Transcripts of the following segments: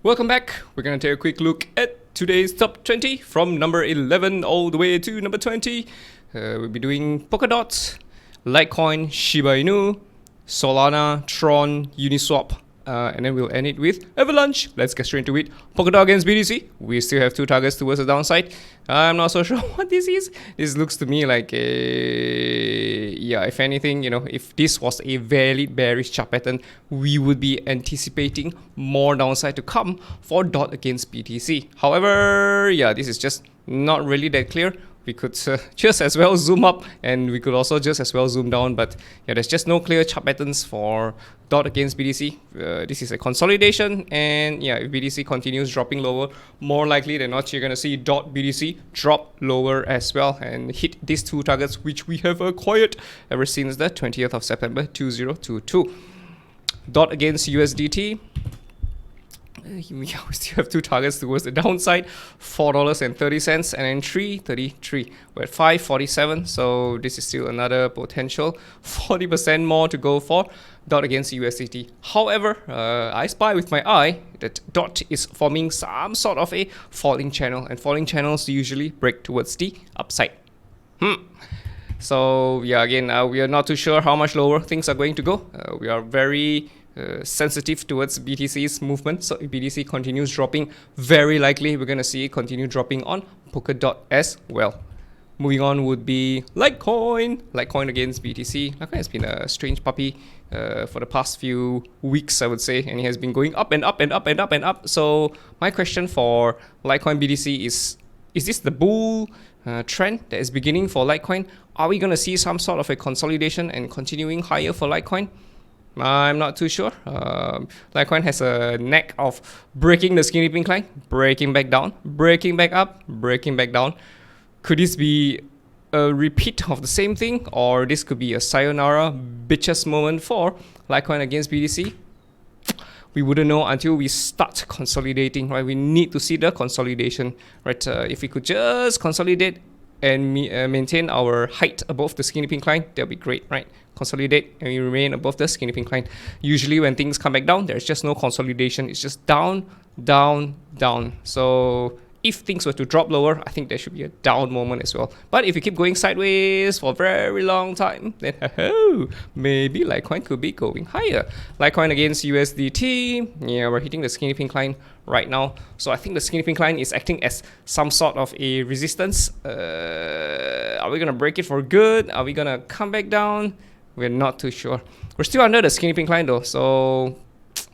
Welcome back. We're going to take a quick look at today's top 20 from number 11 all the way to number 20. We'll be doing Polkadot, Litecoin, Shiba Inu, Solana, Tron, Uniswap, and then we'll end it with Avalanche. Let's get straight into it. Polkadot against BTC. We still have two targets towards the downside. I'm not so sure what this is. This looks to me like a... yeah, if anything, if this was a valid bearish chart pattern, we would be anticipating more downside to come for DOT against BTC. However, yeah, this is just not really that clear. We could just as well zoom up, and we could also just as well zoom down, but yeah, there's just no clear chart patterns for DOT against BTC. This is a consolidation, and yeah, if BTC continues dropping lower, more likely than not, you're gonna see DOT BTC drop lower as well and hit these two targets, which we have acquired ever since the 20th of September 2022. DOT against USDT. We still have two targets towards the downside, $4.30 and then $3.33. We're at $5.47, so this is still another potential 40% more to go for DOT against USDT. However, I spy with my eye that DOT is forming some sort of a falling channel, and falling channels usually break towards the upside. So yeah, again, we are not too sure how much lower things are going to go. We are very sensitive towards BTC's movement, so if BTC continues dropping, very likely we're going to see it continue dropping on Polkadot as well. Moving on would be Litecoin. Litecoin against BTC. Litecoin has been a strange puppy for the past few weeks, I would say, and it has been going up and up and up and up and up. So my question for Litecoin BTC is this the bull trend that is beginning for Litecoin? Are we going to see some sort of a consolidation and continuing higher for Litecoin? I'm not too sure. Litecoin has a knack of breaking the skinny pink line, breaking back down, breaking back up, breaking back down. Could this be a repeat of the same thing, or this could be a sayonara bitches moment for Litecoin against BTC? We wouldn't know until we start consolidating, right? We need to see the consolidation, right? If we could just consolidate and maintain our height above the skinny pink line, that'll be great, right? Consolidate and we remain above the skinny pink line. Usually when things come back down, there's just no consolidation. It's just down, down, down. So if things were to drop lower, I think there should be a down moment as well. But if you keep going sideways for a very long time, then maybe Litecoin could be going higher. Litecoin against USDT, yeah, we're hitting the skinny pink line right now. So I think the skinny pink line is acting as some sort of a resistance. Are we gonna break it for good? Are we gonna come back down? We're not too sure. We're still under the skinny pink line though, so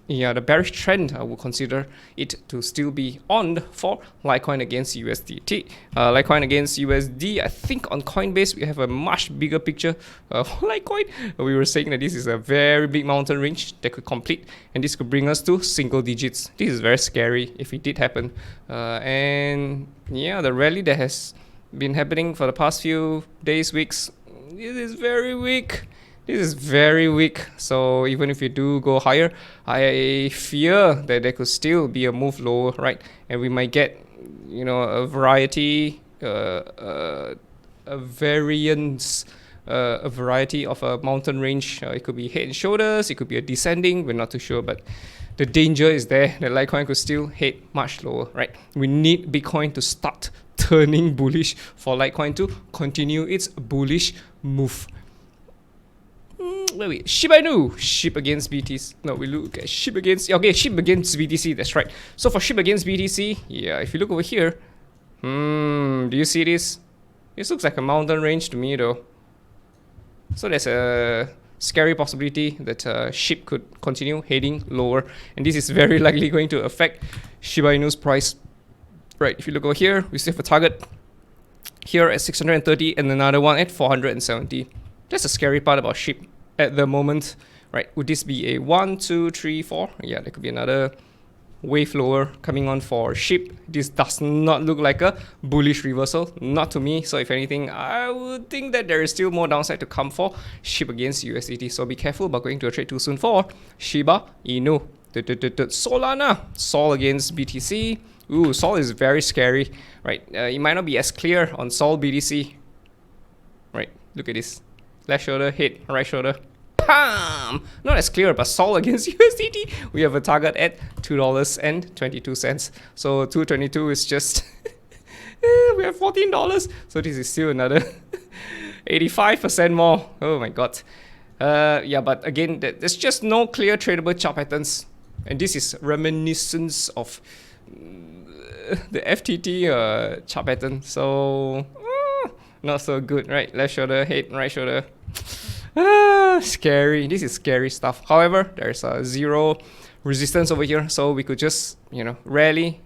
yeah, the bearish trend, I would consider it to still be on for Litecoin against USDT. Litecoin against USD, I think on Coinbase we have a much bigger picture of Litecoin. We were saying that this is a very big mountain range that could complete, and this could bring us to single digits. This is very scary if it did happen. And yeah, the rally that has been happening for the past few days, weeks, this is very weak. This is very weak, so even if you do go higher, I fear that there could still be a move lower, right? And we might get, a variety, a variety of a mountain range. It could be head and shoulders, it could be a descending, we're not too sure, but the danger is there that Litecoin could still head much lower, right? We need Bitcoin to start turning bullish for Litecoin to continue its bullish move. Wait, Shiba Inu, SHIB against BTC. No, we look at SHIB against, okay, SHIB against BTC, that's right. So for SHIB against BTC, yeah, if you look over here, do you see this? This looks like a mountain range to me though. So there's a scary possibility that SHIB could continue heading lower, and this is very likely going to affect Shiba Inu's price. Right, if you look over here, we still have a target here at 630 and another one at 470. That's the scary part about SHIB at the moment, right? Would this be a 1, 2, 3, 4? Yeah, there could be another wave lower coming on for SHIB. This does not look like a bullish reversal, not to me. So if anything, I would think that there is still more downside to come for SHIB against USDT. So be careful about going to a trade too soon for Shiba Inu. Solana, Sol against BTC. Ooh, Sol is very scary, right? It might not be as clear on Sol BTC, right? Look at this. Left shoulder, hit, right shoulder. Bam! Not as clear, but Sol against USDT, we have a target at $2.22. So 222 is just we have $14. So this is still another 85% more. Oh my god. Yeah, but again, there's just no clear tradable chart patterns, and this is reminiscence of the FTT chart pattern. So not so good, right? Left shoulder, head, right shoulder. Scary. This is scary stuff. However, there's zero resistance over here, so we could just, you know, rally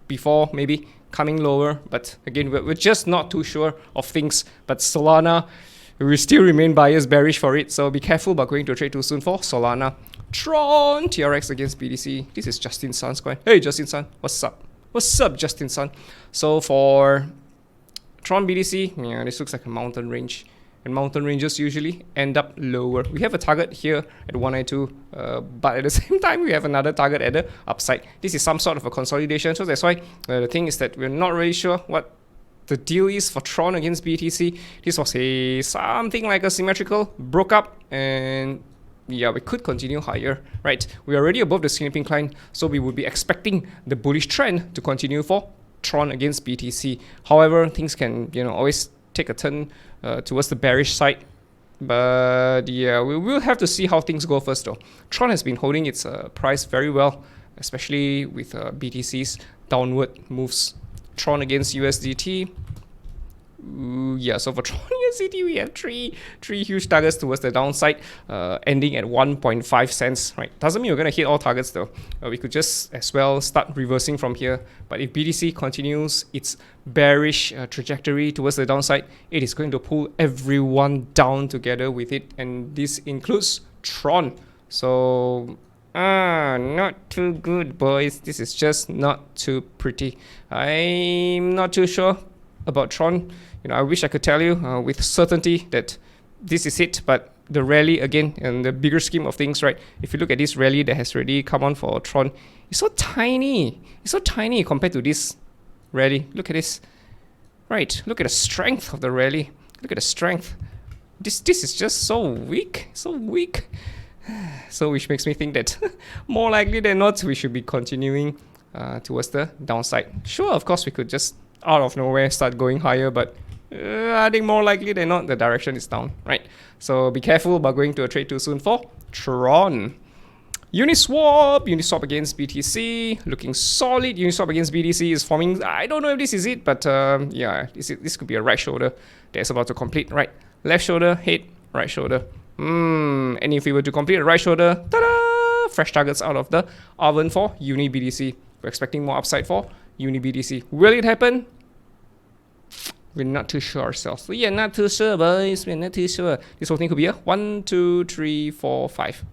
before maybe coming lower. But again, we're just not too sure of things. But Solana, we still remain biased, bearish for it. So be careful about going to trade too soon for Solana. Tron, TRX against BTC. This is Justin Sun's coin. Hey, Justin Sun, what's up? What's up, Justin Sun? So for Tron BTC, yeah, this looks like a mountain range. And mountain ranges usually end up lower. We have a target here at 192, but at the same time, we have another target at the upside. This is some sort of a consolidation. So that's why the thing is that we're not really sure what the deal is for Tron against BTC. This was something like a symmetrical, broke up, and yeah, we could continue higher, right? We're already above the scalping incline, so we would be expecting the bullish trend to continue for Tron against BTC. However, things can, you know, always take a turn towards the bearish side. But yeah, we will have to see how things go first though. Tron has been holding its price very well, especially with BTC's downward moves. Tron against USDT. Yeah, so for Tron USDT, we have three huge targets towards the downside, ending at 1.5 cents. Right, doesn't mean we're gonna hit all targets though. We could just as well start reversing from here. But if BTC continues its bearish trajectory towards the downside, it is going to pull everyone down together with it, and this includes Tron. So not too good, boys. This is just not too pretty. I'm not too sure about Tron. You know, I wish I could tell you with certainty that this is it, but the rally again, in the bigger scheme of things, right? If you look at this rally that has already come on for Tron, it's so tiny. It's so tiny compared to this rally. Look at this, right? Look at the strength of the rally. Look at the strength. This is just so weak, so weak. So which makes me think that more likely than not, we should be continuing towards the downside. Sure, of course, we could just out of nowhere start going higher, but I think more likely than not the direction is down, right? So be careful about going to a trade too soon for Tron. Uniswap against BTC, looking solid. Uniswap against BTC is forming, I don't know if this is it, but yeah, this could be a right shoulder that's about to complete, right? Left shoulder, head, right shoulder. And if we were to complete a right shoulder, ta-da! Fresh targets out of the oven for Uni BTC. We're expecting more upside for Uni BTC. Will it happen? We're not too sure ourselves. We are not too sure, boys. We're not too sure. This whole thing could be a 1, 2, 3, 4, 5.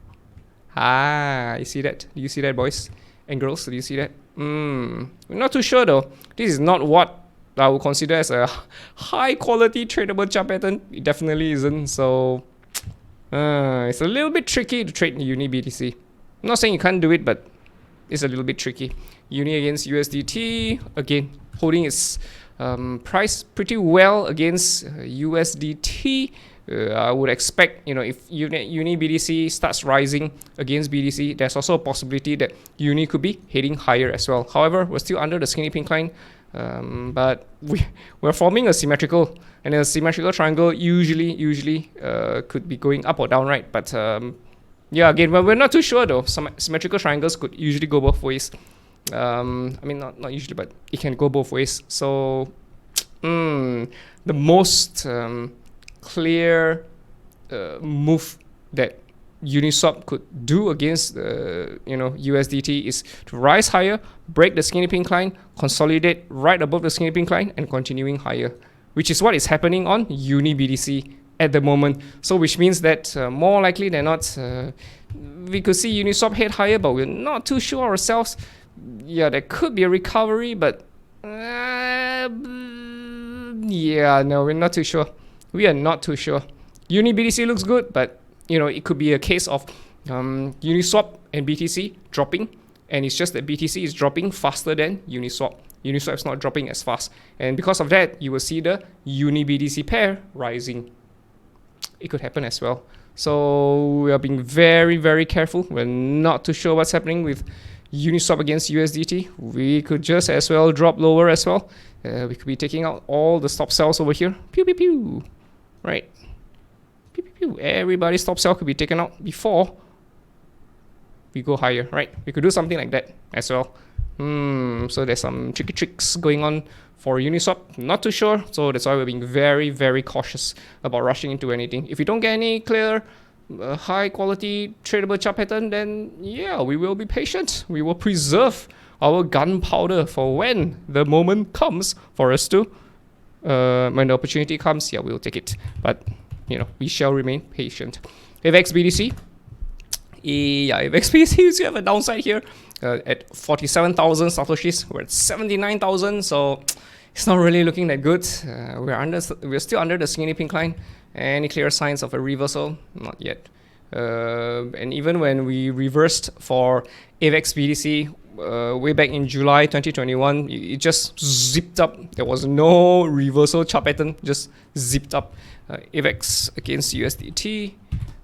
You see that? Do you see that, boys and girls? Do you see that? We're not too sure though. This is not what I would consider as a high quality tradable chart pattern. It definitely isn't. So it's a little bit tricky to trade Uni BTC. I'm not saying you can't do it, but it's a little bit tricky. Uni against USDT, again holding its price pretty well against USDT. I would expect, you know, if Uni BTC starts rising against BTC, there's also a possibility that Uni could be heading higher as well. However, we're still under the skinny pink line, but we're forming a symmetrical, and a symmetrical triangle usually could be going up or down, right? But yeah, again, we're not too sure though. Some symmetrical triangles could usually go both ways. I mean, not usually, but it can go both ways. So the most clear move that Uniswap could do against USDT is to rise higher, break the skinny pink line, consolidate right above the skinny pink line, and continuing higher, which is what is happening on Uni BTC at the moment. So which means that more likely than not, we could see Uniswap head higher, but we're not too sure ourselves. Yeah, there could be a recovery, but yeah, no, we're not too sure. We are not too sure. Uni BTC looks good, but you know, it could be a case of Uniswap and BTC dropping, and it's just that BTC is dropping faster than Uniswap. Uniswap is not dropping as fast, and because of that, you will see the Uni BTC pair rising. It could happen as well. So we are being very, very careful. We're not too sure what's happening with Uniswap against USDT. We could just as well drop lower as well. We could be taking out all the stop sells over here. Pew, pew, pew. Right. Pew, pew, pew. Everybody's stop sell could be taken out before we go higher, right? We could do something like that as well. So there's some tricky tricks going on for Uniswap. Not too sure. So that's why we're being very, very cautious about rushing into anything. If we don't get any clear high quality tradable chart pattern, then yeah, we will be patient. We will preserve our gunpowder for when the moment comes for us to when the opportunity comes. Yeah, we'll take it, but you know, we shall remain patient. AVAX BTC, yeah, AVAX BTC, we have a downside here at 47,000 satoshis. We're at 79,000, so it's not really looking that good. We're still under the skinny pink line. Any clear signs of a reversal? Not yet. And even when we reversed for AVAX BTC way back in July 2021, it just zipped up. There was no reversal chart pattern, just zipped up. AVAX against USDT.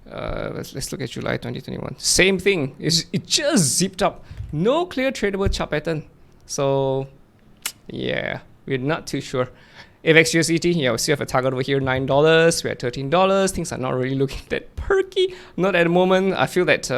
Let's look at July 2021. Same thing. It just zipped up. No clear tradable chart pattern. So yeah, we're not too sure. AVAX USDT, yeah, we still have a target over here, $9. We're at $13. Things are not really looking that perky. Not at the moment. I feel that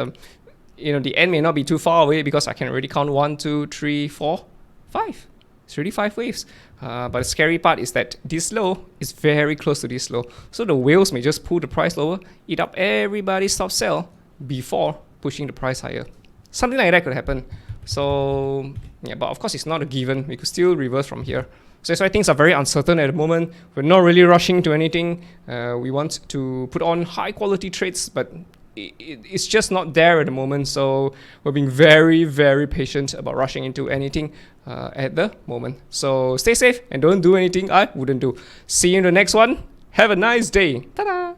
you know, the end may not be too far away because I can already count 1, 2, 3, 4, 5. It's already 5 waves. But the scary part is that this low is very close to this low. So the whales may just pull the price lower, eat up everybody's stop sell before pushing the price higher. Something like that could happen. So yeah, but of course it's not a given. We could still reverse from here. So that's why things are very uncertain at the moment. We're not really rushing to anything. We want to put on high quality trades, but it's just not there at the moment. So we're being very, very patient about rushing into anything at the moment. So stay safe and don't do anything I wouldn't do. See you in the next one. Have a nice day. Ta-da!